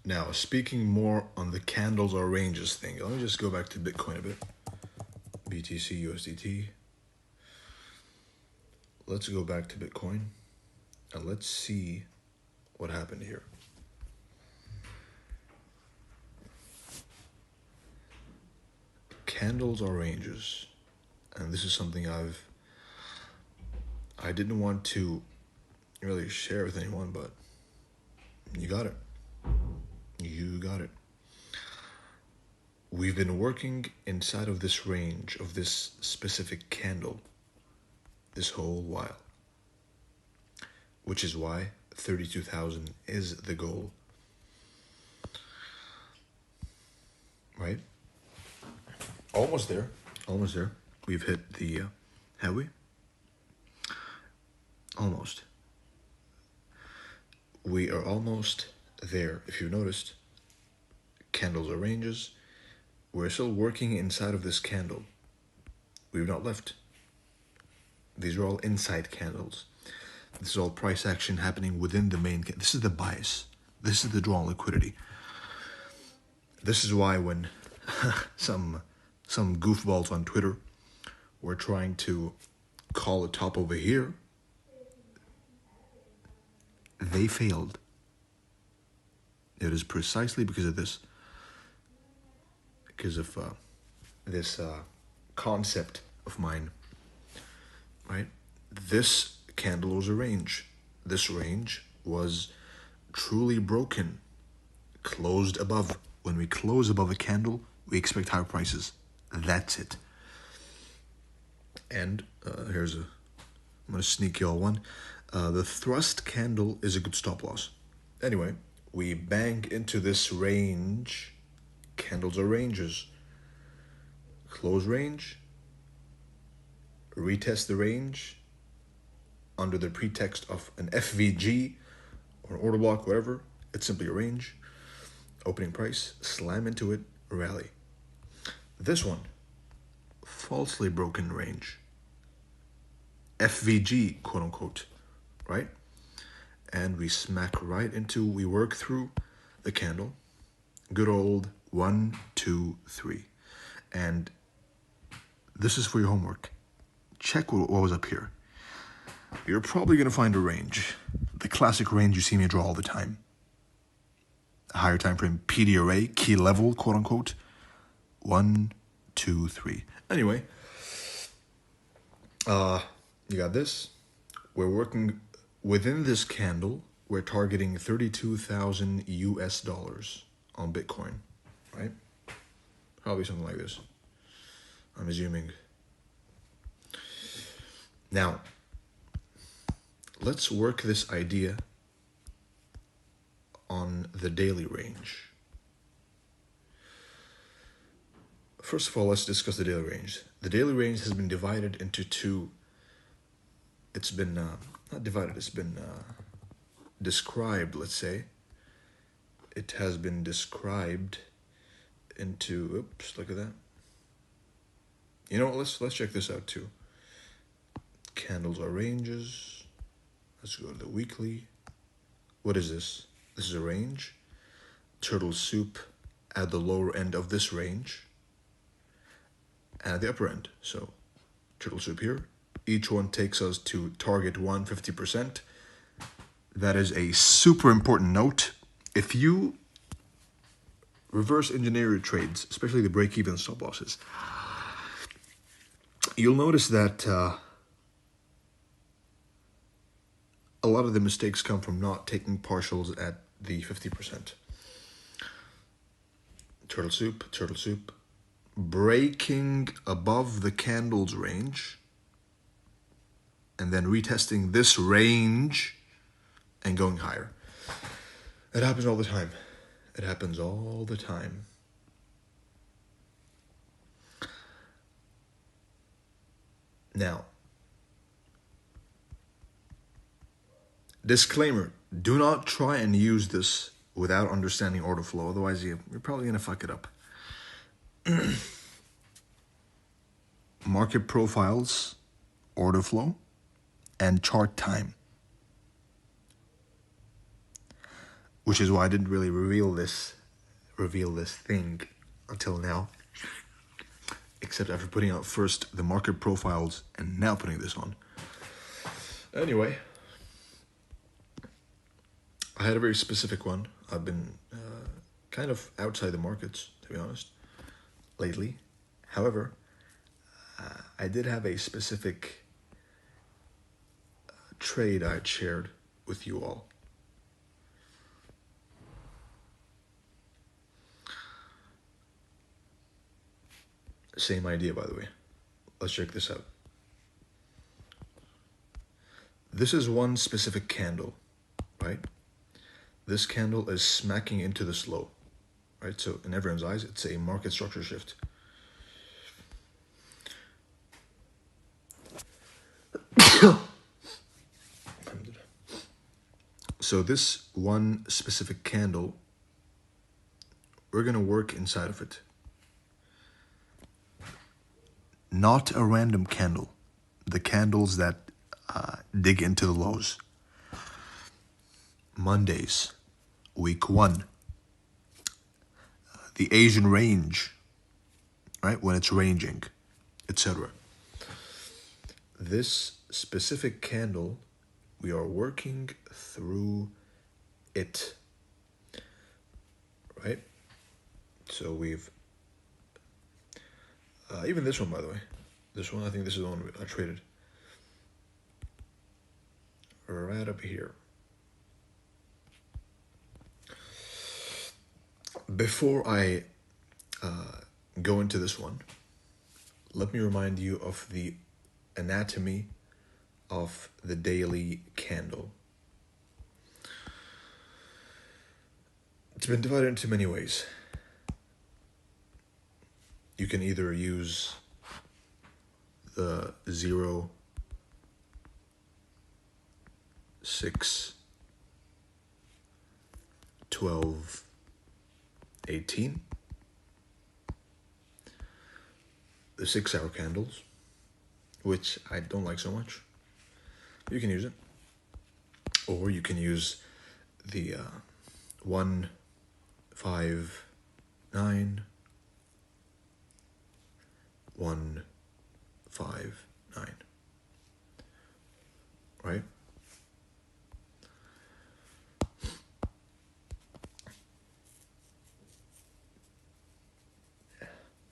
Now, speaking more on the candles or ranges thing, let me just go back to Bitcoin a bit. BTC, USDT. Let's go back to Bitcoin and let's see what happened here. Candles or ranges. And this is something I didn't want to really share with anyone, but you got it. You got it. We've been working inside of this range of this specific candle this whole while, which is why 32,000 is the goal, right? Almost there. Almost there. We've hit the, have we? Almost. We are almost there. If you've noticed, candles or ranges, we're still working inside of this candle. We've not left. These are all inside candles. This is all price action happening within the main. This is the bias. This is the draw on liquidity. This is why when some goofballs on Twitter were trying to call a top over here, they failed. It is precisely because of this. Because of this concept of mine, right? This candle was a range. This range was truly broken, closed above. When we close above a candle, we expect higher prices. That's it. And I'm going to sneak y'all one. The thrust candle is a good stop loss. Anyway, we bang into this range. Candles are ranges. Close range. Retest the range under the pretext of an FVG or an order block, whatever. It's simply a range. Opening price, slam into it, rally. This one, falsely broken range. FVG, quote unquote, right? And we smack right into, we work through the candle. Good old 1, 2, 3. And this is for your homework. Check what was up here. You're probably going to find a range. The classic range you see me draw all the time. A higher time frame, PD array, key level, quote unquote. 1, 2, 3. Anyway, you got this. We're working within this candle. We're targeting 32,000 US dollars on Bitcoin, right? Probably something like this. I'm assuming. Now, let's work this idea on the daily range. First of all, let's discuss the daily range. The daily range has been divided into two. It's been, not divided, it's been described, let's say. It has been described into, oops, look at that. You know what, let's check this out too. Candles are ranges. Let's go to the weekly. What is this? This is a range. Turtle soup at the lower end of this range. And at the upper end. So turtle soup here. Each one takes us to target 150%. That is a super important note. If you reverse engineer your trades, especially the break-even stop losses, you'll notice that a lot of the mistakes come from not taking partials at the 50%. Turtle soup, breaking above the candles range, and then retesting this range and going higher. It happens all the time. It happens all the time. Now, disclaimer, do not try and use this without understanding order flow. Otherwise, you're probably going to fuck it up. Market profiles, order flow, and chart time. which is why I didn't really reveal this thing until now, except after putting out first the market profiles and now putting this on. Anyway, I had a very specific one. I've been kind of outside the markets, to be honest, lately. However, I did have a specific trade I had shared with you all. Same idea, by the way. Let's check this out. This is one specific candle, right? This candle is smacking into this low, right? So in everyone's eyes, it's a market structure shift. So this one specific candle, we're going to work inside of it. Not a random candle. The candles that dig into the lows. Mondays, week 1. The Asian range, right? When it's ranging, etc. This specific candle, we are working through it, right? So we've, even this one, by the way, this one, I think this is the one I traded. Right up here. Before I go into this one, let me remind you of the anatomy of the daily candle. It's been divided into many ways. You can either use the 0, 6, 12, 18, the 6-hour candles, which I don't like so much. You can use it. Or you can use the 1, 5, 9, 1, 5, 9. Right?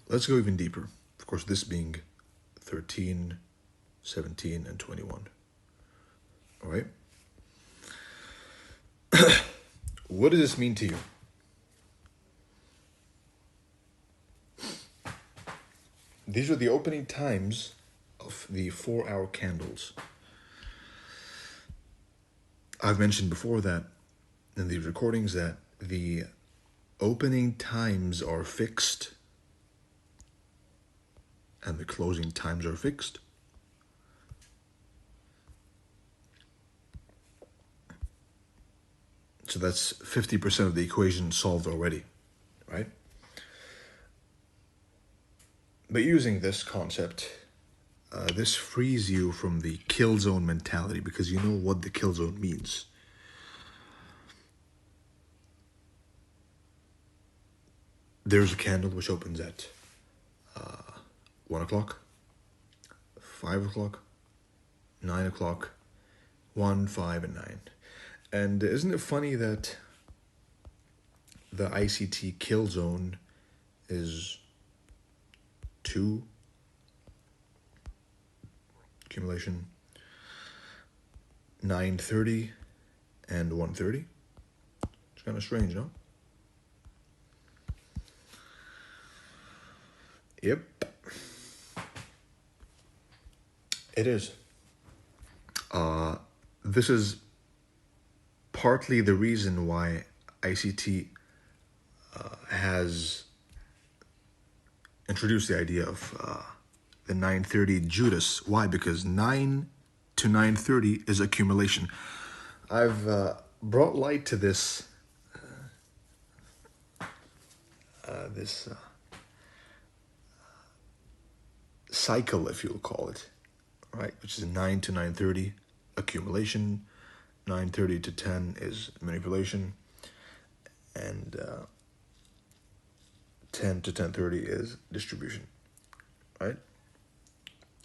Let's go even deeper. Of course, this being 13, 17, and 21. All right? What does this mean to you? These are the opening times of the 4-hour candles. I've mentioned before that in the recordings that the opening times are fixed and the closing times are fixed. So that's 50% of the equation solved already, right? But using this concept, this frees you from the kill zone mentality because you know what the kill zone means. There's a candle which opens at 1 o'clock, 5 o'clock, 9 o'clock, 1, 5, and 9. And isn't it funny that the ICT kill zone is 2 accumulation, 9:30 and 1:30? It's kind of strange, no? Yep. It is. This is partly the reason why ICT has introduced the idea of the 9:30 Judas. Why? Because 9 to 9:30 is accumulation. I've brought light to this cycle, if you'll call it, right? Which is 9 to 9:30 accumulation, 9:30 to 10 is manipulation, and 10 to 10:30 is distribution, right?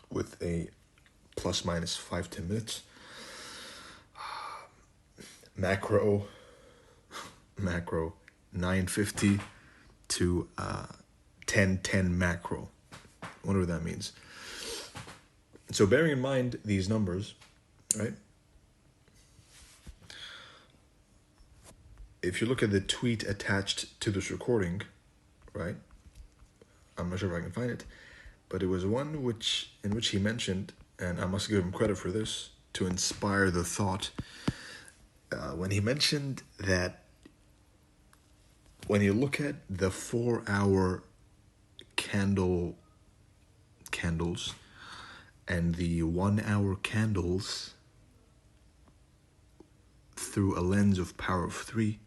With a plus minus 5-10 minutes. Macro 9:50 to 10:10 macro, whatever that means. So bearing in mind these numbers, right? If you look at the tweet attached to this recording, right? I'm not sure if I can find it, but it was one in which he mentioned, and I must give him credit for this, to inspire the thought, when he mentioned that when you look at the 4-hour candles and the 1-hour candles through a lens of power of 3,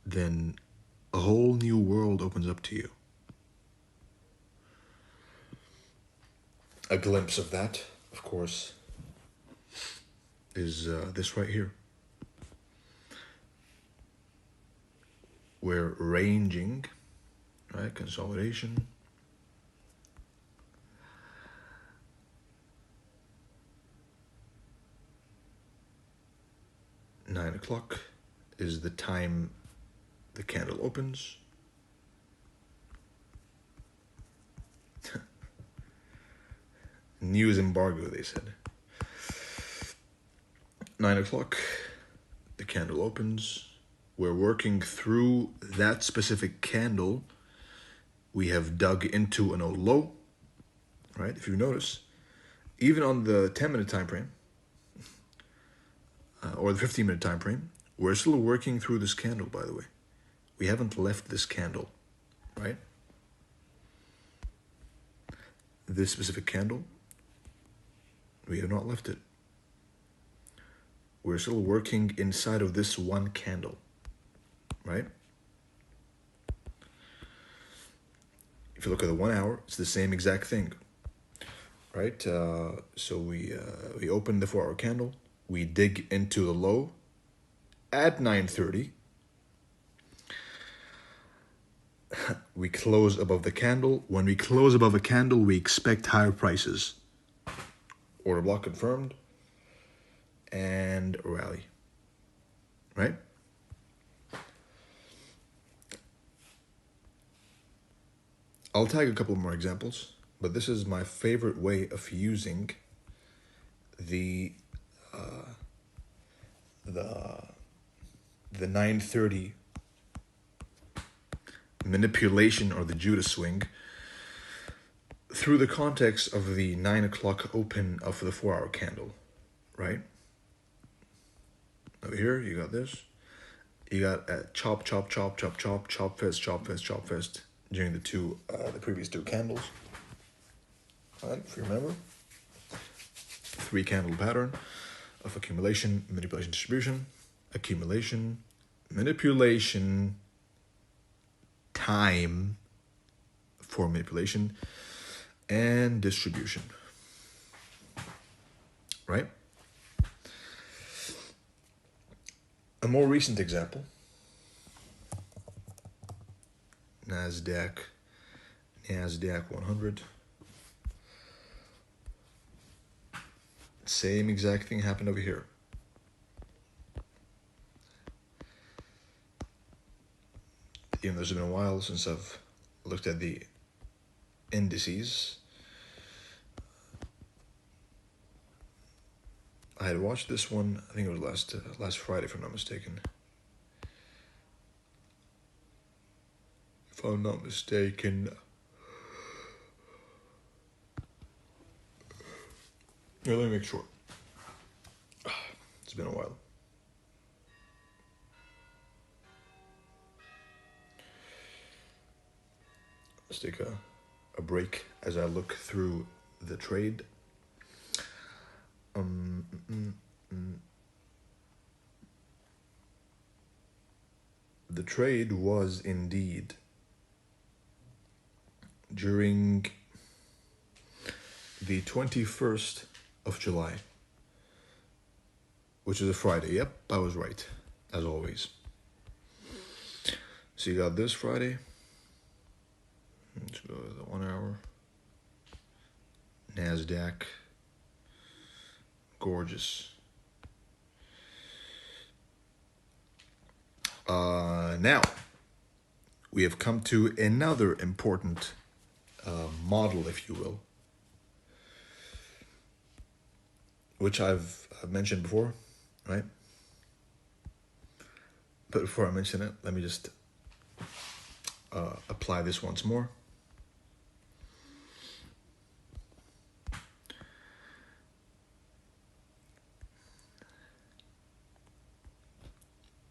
then a whole new world opens up to you. A glimpse of that, of course, is this right here. We're ranging, right? Consolidation. Nine o'clock is the time the candle opens. News embargo, they said. 9 o'clock, the candle opens. We're working through that specific candle. We have dug into an old low, right? If you notice, even on the 10-minute time frame, or the 15-minute time frame, we're still working through this candle, by the way. We haven't left this candle, right? This specific candle, we have not left it. We're still working inside of this one candle, right? If you look at the 1 hour, it's the same exact thing, right? So we open the 4-hour candle, we dig into the low at 9:30. We close above the candle. When we close above a candle, we expect higher prices. Order block confirmed. And rally. Right? I'll tag a couple more examples, but this is my favorite way of using the 9:30 manipulation, or the Judas swing, through the context of the 9 o'clock open of the 4-hour candle, right? Over here, you got this. You got chop, chop, chop, chop, chop, chop fest, chop fest, chop fest during the previous two candles. Right, if you remember, 3 candle pattern of accumulation, manipulation, distribution, accumulation, manipulation, time for manipulation, and distribution. Right? A more recent example, NASDAQ 100. Same exact thing happened over here. Even though it's been a while since I've looked at the indices, I had watched this one, I think it was last Friday, if I'm not mistaken. If I'm not mistaken. Here, let me make sure. It's been a while. Let's take a break as I look through the trade. The trade was indeed during the 21st of July, which is a Friday. Yep, I was right, as always. So you got this Friday. Let's go to the 1 hour. NASDAQ. Gorgeous. Now, we have come to another important model, if you will, which I've mentioned before, right? But before I mention it, let me just apply this once more.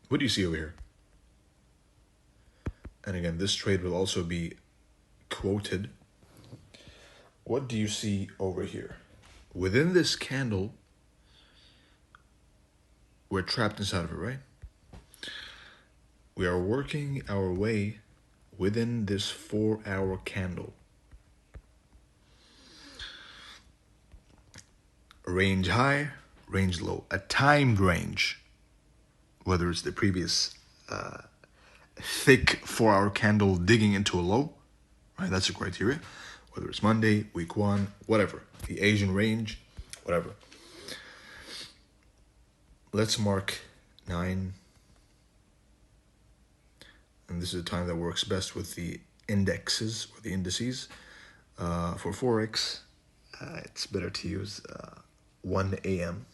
What do you see over here? And again, this trade will also be quoted. What do you see over here? Within this candle, we're trapped inside of it, right? We are working our way within this 4 hour candle. Range high, range low, a timed range. Whether it's the previous thick 4 hour candle digging into a low, right? That's a criteria. Whether it's Monday, week 1, whatever. The Asian range, whatever. Let's mark 9. And this is a time that works best with the indexes or the indices. For Forex, it's better to use 1 a.m.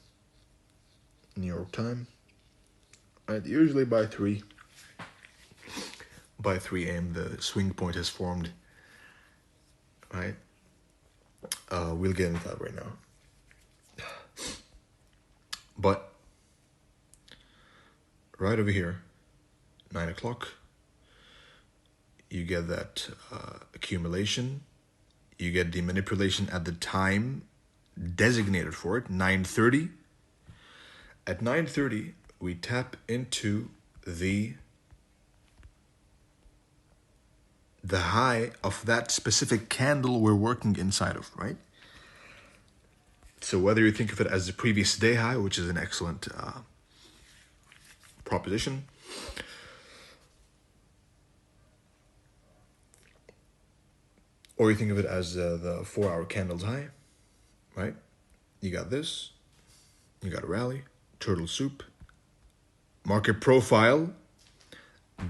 New York time. Right, usually by 3 a.m. the swing point has formed. Right? We'll get into that right now. But right over here, 9 o'clock, you get that accumulation. You get the manipulation at the time designated for it, 9:30. At 9:30, we tap into the high of that specific candle we're working inside of, right? So whether you think of it as the previous day high, which is an excellent proposition, or you think of it as the 4 hour candle's high, right? You got this, you got a rally, turtle soup, market profile,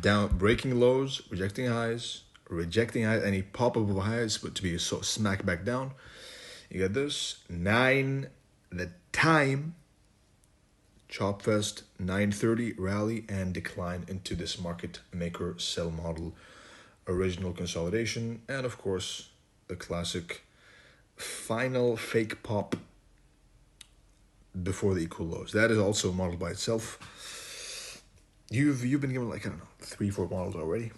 down, breaking lows, rejecting highs, any pop-up of highs, but to be so smack back down. You got this, 9, the time, chop fest, 9:30, rally, and decline into this market maker sell model, original consolidation, and of course, the classic final fake pop before the equal lows. That is also a model by itself. You've been given like, I don't know, 3-4 models already.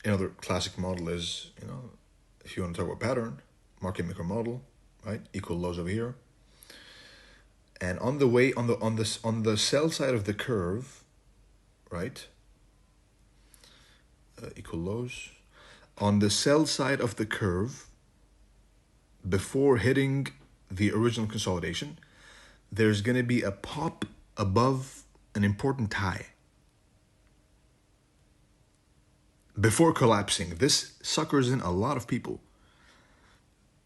Another classic model is, if you want to talk about pattern, market maker model, right? Equal lows over here. And on the way, on the sell side of the curve, right? Equal lows. On the sell side of the curve, before hitting the original consolidation, there's going to be a pop above an important high. Before collapsing, this suckers in a lot of people.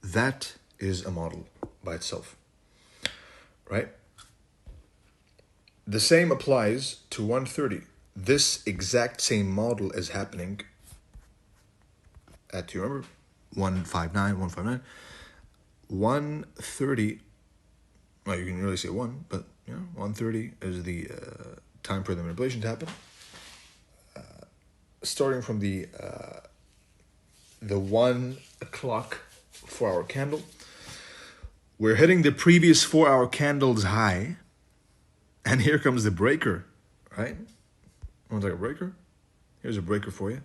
That is a model by itself, right? The same applies to 130. This exact same model is happening at, you remember, 159, 130. Well, you can really say 1, but 130 is the time for the manipulation to happen. Starting from the 1 o'clock 4 hour candle, we're hitting the previous 4 hour candle's high, and here comes the breaker, right? Want like a breaker? Here's a breaker for you.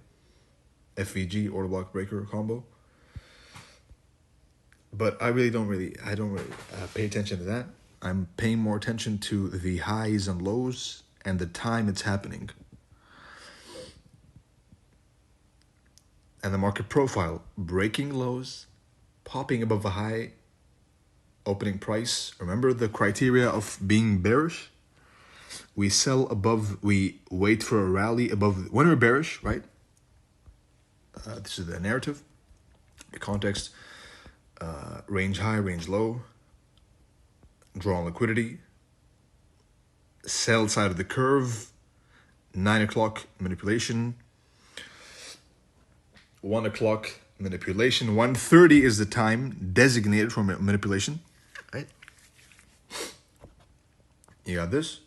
FVG order block breaker combo. But I don't really pay attention to that. I'm paying more attention to the highs and lows and the time it's happening. And the market profile, breaking lows, popping above a high, opening price. Remember the criteria of being bearish? we sell above, we wait for a rally above, when we're bearish, right? This is the narrative, the context, range high, range low, draw on liquidity, sell side of the curve, 9 o'clock manipulation, 1 o'clock manipulation, 1:30 is the time designated for manipulation, right? You got this.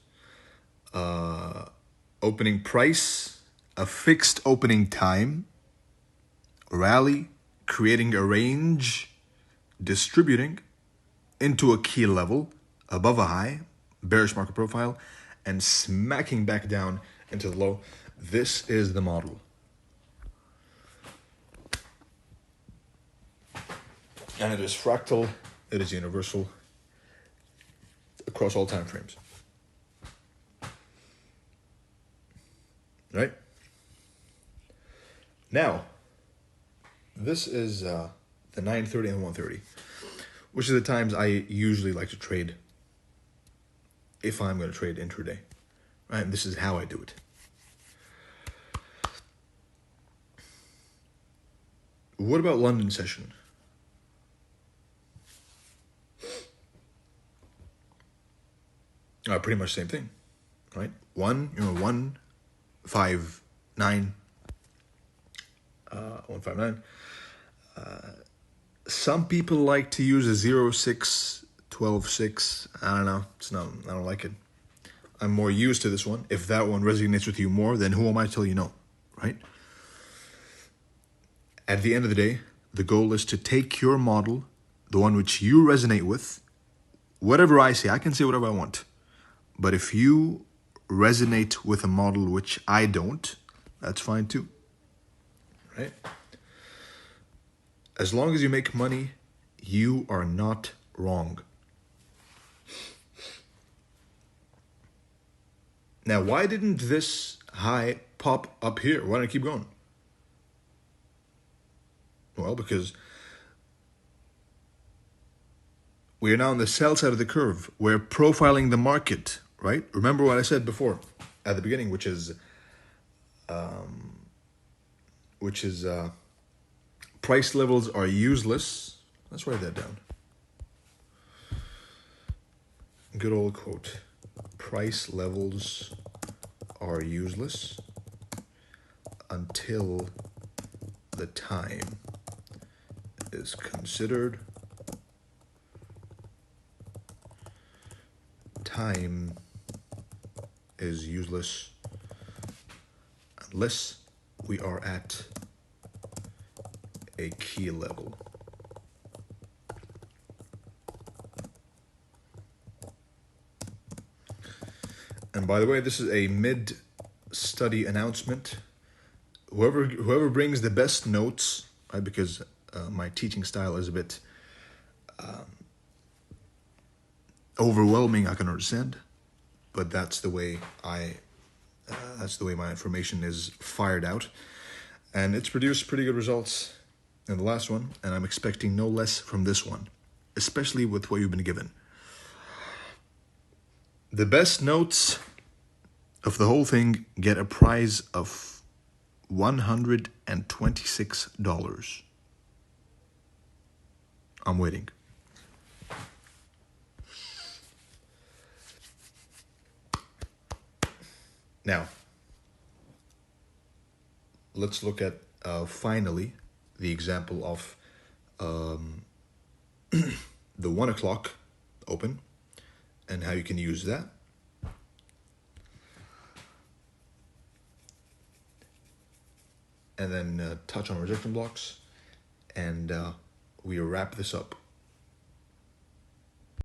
Opening price, a fixed opening time, rally, creating a range, distributing into a key level, above a high, bearish market profile, and smacking back down into the low. This is the model. And it is fractal, it is universal, across all time frames. Right? Now, this is the 9:30 and 1:30, which are the times I usually like to trade if I'm going to trade intraday. Right? And this is how I do it. What about London session? Pretty much the same thing, right? 159, 159. Some people like to use a 06, 12, 6. I don't know. I don't like it. I'm more used to this one. If that one resonates with you more, then who am I to tell you no, right? At the end of the day, the goal is to take your model, the one which you resonate with, whatever I say, I can say whatever I want. But if you resonate with a model which I don't, that's fine too, right? As long as you make money, you are not wrong. Now, why didn't this high pop up here? Why didn't it keep going? Well, because we are now on the sell side of the curve. We're profiling the market, right? Remember what I said before at the beginning, which is price levels are useless. Let's write that down. Good old quote. Price levels are useless until the time is considered. Time is useless unless we are at a key level. And by the way, this is a mid-study announcement. Whoever brings the best notes, right? Because my teaching style is a bit overwhelming, I can understand, but that's the way my information is fired out, and it's produced pretty good results in the last one, and I'm expecting no less from this one, especially with what you've been given. The best notes of the whole thing get a prize of $126. I'm waiting. Now, let's look at finally the example of the 1 o'clock open and how you can use that. And then touch on rejection blocks, and we wrap this up.